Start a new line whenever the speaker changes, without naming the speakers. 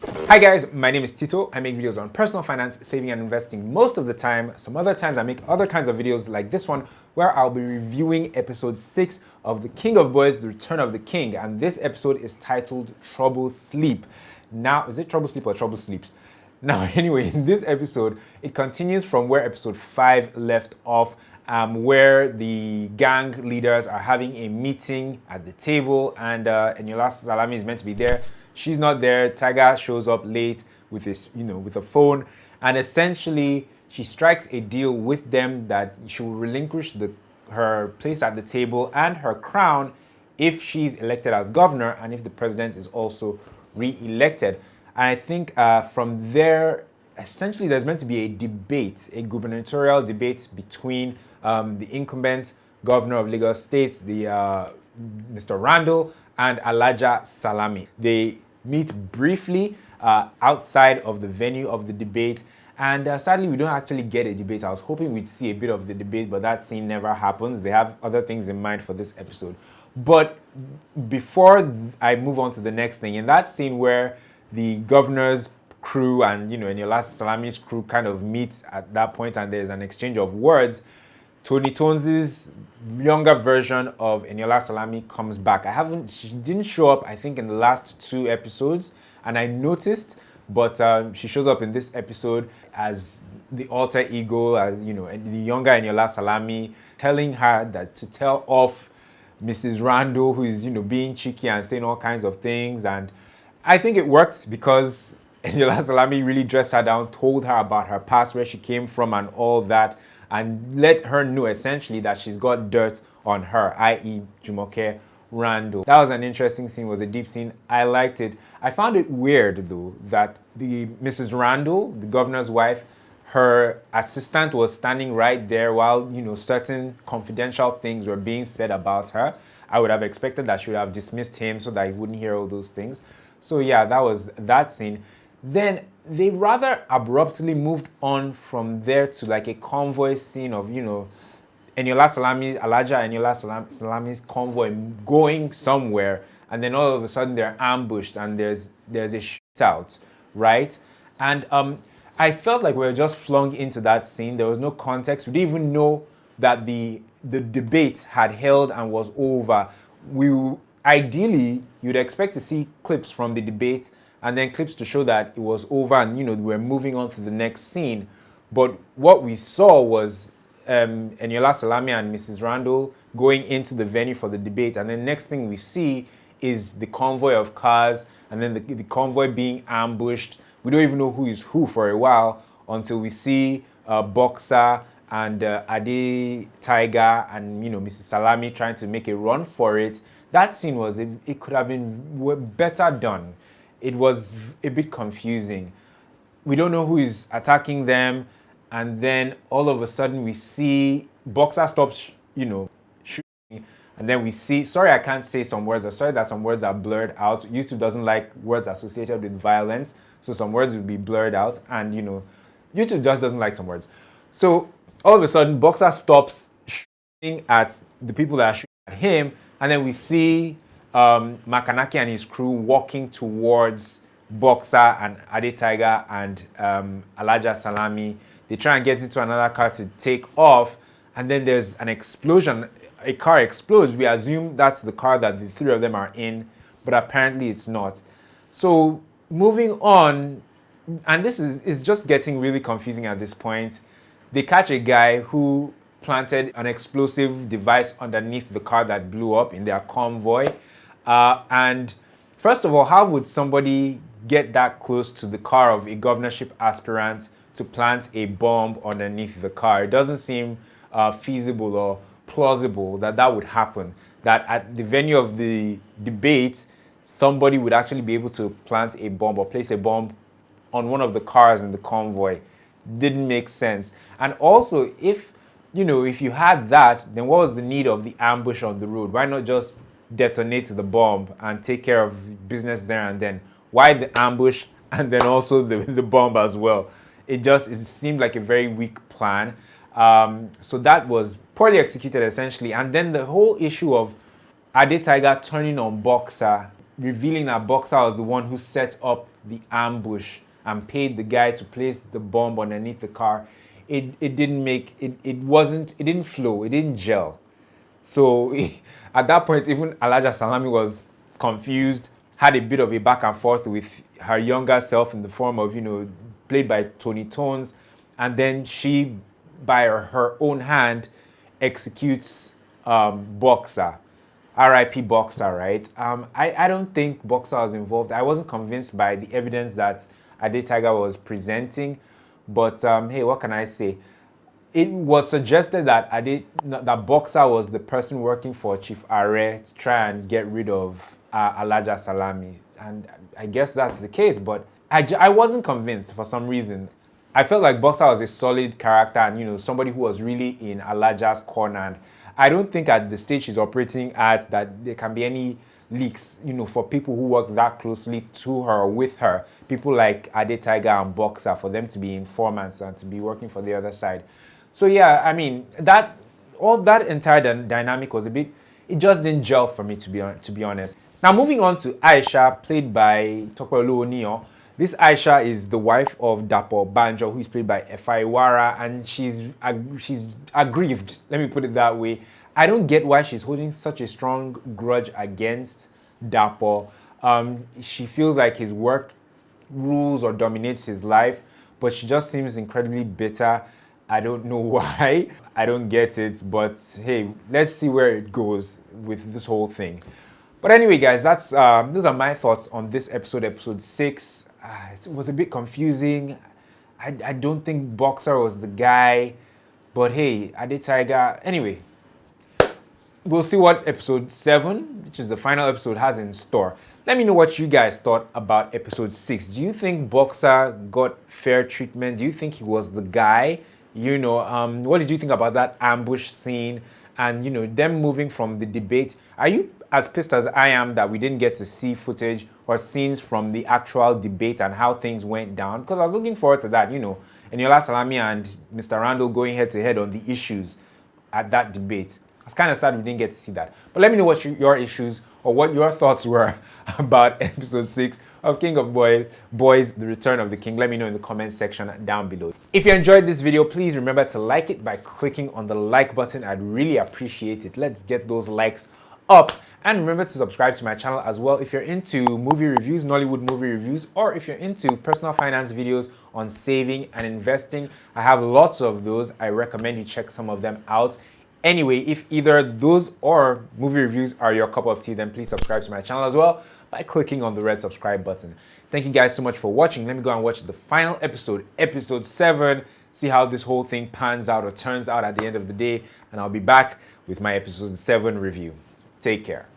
Hi guys, my name is Tito. I make videos on personal finance, saving and investing most of the time. Some other times I make other kinds of videos like this one where I'll be reviewing episode 6 of The King of Boys, The Return of the King. And this episode is titled Trouble Sleep. Now, is it Trouble Sleep or Trouble Sleeps? Now, anyway, in this episode, it continues from where episode 5 left off, where the gang leaders are having a meeting at the table, and Eniola Salami is meant to be there. She's not there. Tiger shows up late with his, with a phone, and essentially she strikes a deal with them that she will relinquish her place at the table and her crown if she's elected as governor and if the president is also re-elected. And I think from there, essentially, there's meant to be a debate, a gubernatorial debate between the incumbent governor of Lagos State, Mr. Randle, and Eniola Salami. They meet briefly outside of the venue of the debate, and sadly, we don't actually get a debate. I was hoping we'd see a bit of the debate, but that scene never happens. They have other things in mind for this episode. But before I move on to the next thing, in that scene where the governor's crew and Eniola Salami's crew kind of meets at that point, and there's an exchange of words, Tony Tones's younger version of Eniola Salami comes back. She didn't show up, I think, in the last 2 episodes, and I noticed, but she shows up in this episode as the alter ego, as the younger Eniola Salami, telling her that to tell off Mrs. Randle, who is being cheeky and saying all kinds of things. And I think it worked because Eniola Salami really dressed her down, told her about her past, where she came from and all that, and let her know essentially that she's got dirt on her, i.e. Jumoke Randle. That was an interesting scene, was a deep scene. I liked it. I found it weird though that the Mrs. Randle, the governor's wife, her assistant was standing right there while certain confidential things were being said about her. I would have expected that she would have dismissed him so that he wouldn't hear all those things. So yeah, that was that scene. Then they rather abruptly moved on from there to like a convoy scene of, Eniola Salami's convoy going somewhere, and then all of a sudden they're ambushed and there's a shootout, right? And I felt like we were just flung into that scene. There was no context. We didn't even know that the debate had held and was over. Ideally, you'd expect to see clips from the debate and then clips to show that it was over and we're moving on to the next scene. But what we saw was Eniola Salami and Mrs. Randle going into the venue for the debate, and then next thing we see is the convoy of cars, and then the convoy being ambushed. We don't even know who is who for a while until we see Boxer and Aare, Tiger, and Mrs. Salami trying to make a run for it. That scene it could have been better done. It was a bit confusing. We don't know who is attacking them, and then all of a sudden we see Boxer stops, shooting, and then we see. Sorry, I can't say some words. Or sorry that some words are blurred out. YouTube doesn't like words associated with violence, so some words will be blurred out, and YouTube just doesn't like some words. So all of a sudden, Boxer stops shooting at the people that are shooting at him, and then we see Makanaki and his crew walking towards Boxer and Aare Tiger and Eniola Salami. They try and get into another car to take off, and then there's an explosion. A car explodes. We assume that's the car that the 3 of them are in, but apparently it's not. So moving on, and this is just getting really confusing at this point. They catch a guy who planted an explosive device underneath the car that blew up in their convoy. And first of all, how would somebody get that close to the car of a governorship aspirant to plant a bomb underneath the car? It doesn't seem feasible or plausible that would happen. That at the venue of the debate, somebody would actually be able to plant a bomb or place a bomb on one of the cars in the convoy. Didn't make sense. And also, if you had that, then what was the need of the ambush on the road? Why not just detonate the bomb and take care of business there and then? Why the ambush and then also the bomb as well? It seemed like a very weak plan. So that was poorly executed essentially. And then the whole issue of Aare Tiger turning on Boxer revealing that Boxer was the one who set up the ambush and paid the guy to place the bomb underneath the car, it didn't flow, it didn't gel. So at that point, even Eniola Salami was confused, had a bit of a back and forth with her younger self in the form of, played by Tony Tones, and then she, by her own hand, executes Boxer. RIP Boxer, right? I don't think Boxer was involved. I wasn't convinced by the evidence that Aare Tiger was presenting, but hey, what can I say? It was suggested that that Boxer was the person working for Chief Aare to try and get rid of Eniola Salami, and I guess that's the case. But I wasn't convinced for some reason. I felt like Boxer was a solid character and somebody who was really in Alaja's corner. And I don't think at the stage she's operating at that there can be any leaks, for people who work that closely to her or with her. People like Aare Tiger and Boxer, for them to be informants and to be working for the other side. So yeah, I mean, that entire dynamic was it just didn't gel for me, to be honest. Now moving on to Aisha, played by Tokpolo Onion. This Aisha is the wife of Dapo Banjo, who is played by Efa Iwara, and she's aggrieved. Let me put it that way. I don't get why she's holding such a strong grudge against Dapo. She feels like his work rules or dominates his life, but she just seems incredibly bitter. I don't know why. I don't get it, but hey, let's see where it goes with this whole thing. But anyway, guys, those are my thoughts on this episode 6. It was a bit confusing. I don't think Boxer was the guy, but hey, Aare Tiger. Anyway, we'll see what episode 7, which is the final episode, has in store. Let me know what you guys thought about episode 6. Do you think Boxer got fair treatment? Do you think he was the guy? What did you think about that ambush scene and, them moving from the debate? Are you as pissed as I am that we didn't get to see footage or scenes from the actual debate and how things went down? Because I was looking forward to that, Eniola Salami and Mr. Randle going head to head on the issues at that debate. I was kind of sad we didn't get to see that. But let me know what your issues or what your thoughts were about episode 6 of King of Boys, The Return of the King. Let me know in the comments section down below. If you enjoyed this video, please remember to like it by clicking on the like button. I'd really appreciate it. Let's get those likes up. And remember to subscribe to my channel as well if you're into movie reviews, Nollywood movie reviews, or if you're into personal finance videos on saving and investing. I have lots of those. I recommend you check some of them out. Anyway, if either those or movie reviews are your cup of tea, then please subscribe to my channel as well by clicking on the red subscribe button. Thank you guys so much for watching. Let me go and watch the final episode, episode 7, see how this whole thing pans out or turns out at the end of the day, and I'll be back with my episode 7 review. Take care.